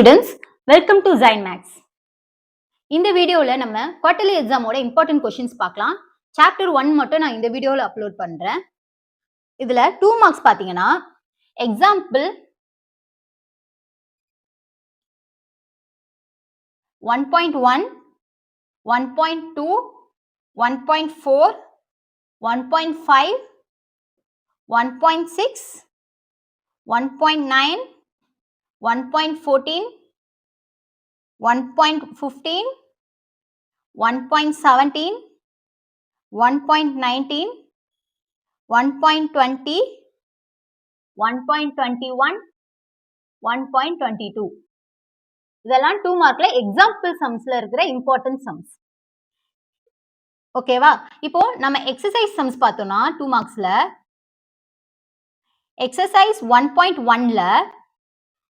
Students, welcome to Zyne Max. இந்த வீடியோல நம்ம குவார்டர்லி எக்ஸாமோட இம்பார்ட்டன்ட் கொஸ்டின்ஸ் பார்க்கலாம். சாப்டர் 1 மட்டும் நான் இந்த வீடியோல அப்லோட் பண்றேன். இதுல 2 மார்க்ஸ் பாத்தீங்கன்னா எக்ஸாம்பிள் 1.1, 1.2, 1.4, 1.5, 1.6, 1.9, 1.14, 1.15, 1.17, 1.19, 1.20, 1.21, 1.22 இதெல்லாம் 2 மார்க்ல எக்ஸாம்பிள் சம்ஸ்ல இருக்கிற இம்பார்ட்டன்ட் சம்ஸ். ஓகேவா? இப்போ நம்ம எக்ஸசைஸ் சம்ஸ் பார்த்தோம்னா 2 மார்க்ஸ்ல எக்ஸசைஸ் 1.1ல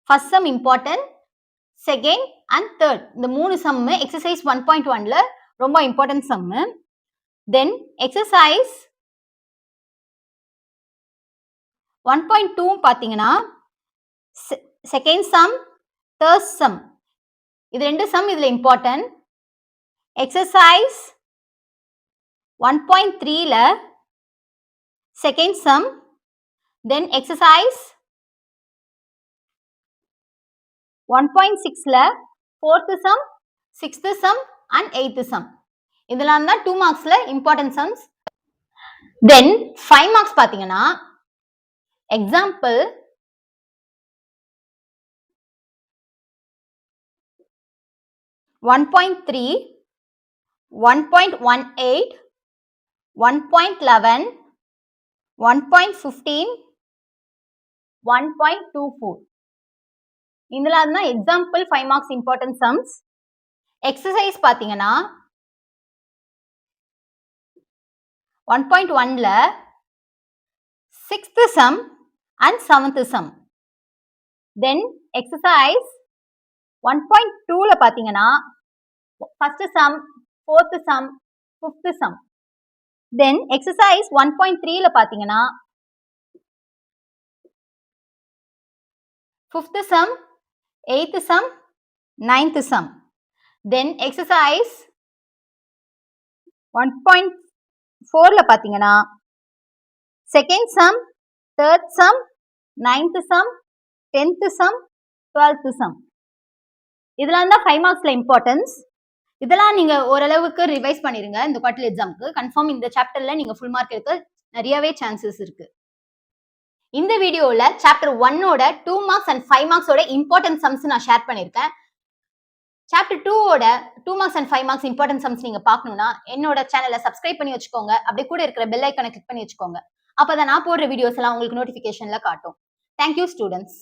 first sum important, second and third இந்த மூணு சம் எக்ஸசைஸ் 1.1ல ரொம்ப இம்பார்ட்டன்ட் சம். தென் எக்ஸசைஸ் 1.2 பாத்தீங்கன்னா செகண்ட் சம், தேர்ட் சம் இது ரெண்டு சம் இதுல இம்பார்ட்டன்ட். எக்ஸசைஸ் 1.3ல செகண்ட் சம், தென் எக்ஸசைஸ் 1.6ல fourth sum, sixth sum and eighth sum இதெல்லாம் தான் 2 மார்க்ஸ்ல இம்பார்ட்டன்ட் சம்ஸ். தென் 5 மார்க்ஸ் பாத்தீங்கன்னா எக்ஸாம்பிள் 1.3, 1.18, 1.11, 1.15, 1.24 இதுல தான் example 5 marks important sums. Exercise பாத்தீங்கன்னா 1.1ல 6th sum and 7th sum. Then exercise 1.2ல பாத்தீங்கன்னா first sum, fourth sum, fifth sum. Then exercise 1.3ல பாத்தீங்கன்னா fifth sum, eighth sum, ninth sum. Then exercise 1.4ல பாத்தீங்கன்னா second sum, third sum, ninth sum, 10th sum, 12th sum இதெல்லாம் தான் 5 மார்க்ஸ்ல importance. இதெல்லாம் நீங்க ஓரளவுக்கு revise பண்ணிருங்க. இந்த குவார்டர்லி எக்ஸாம்க்கு கன்ஃபார்ம் இந்த சாப்டர்ல நீங்க ஃபுல் மார்க் எடுக்க நிறையவே சான்சஸ் இருக்கு. இந்த வீடியோல சாப்டர் 1ஓட 2 மார்க்ஸ் அண்ட் 5 மார்க்ஸோட இம்பார்ட்டன்ட் சம்ஸ் நான் ஷேர் பண்ணிருக்கேன். சாப்டர் 2ஓட 2 marks and 5 marks important sums நீங்க பார்க்கணும்னா என்னோட சேனலை சப்ஸ்கிரைப் பண்ணி வச்சுக்கோங்க. அப்படியே கூட இருக்கிற பெல் ஐக்கானை கிளிக் பண்ணி வச்சுக்கோங்க. அப்பதான் நான் போடுற வீடியோஸ் எல்லாம் உங்களுக்கு நோட்டிபிகேஷன்ல காட்டும். Thank you students.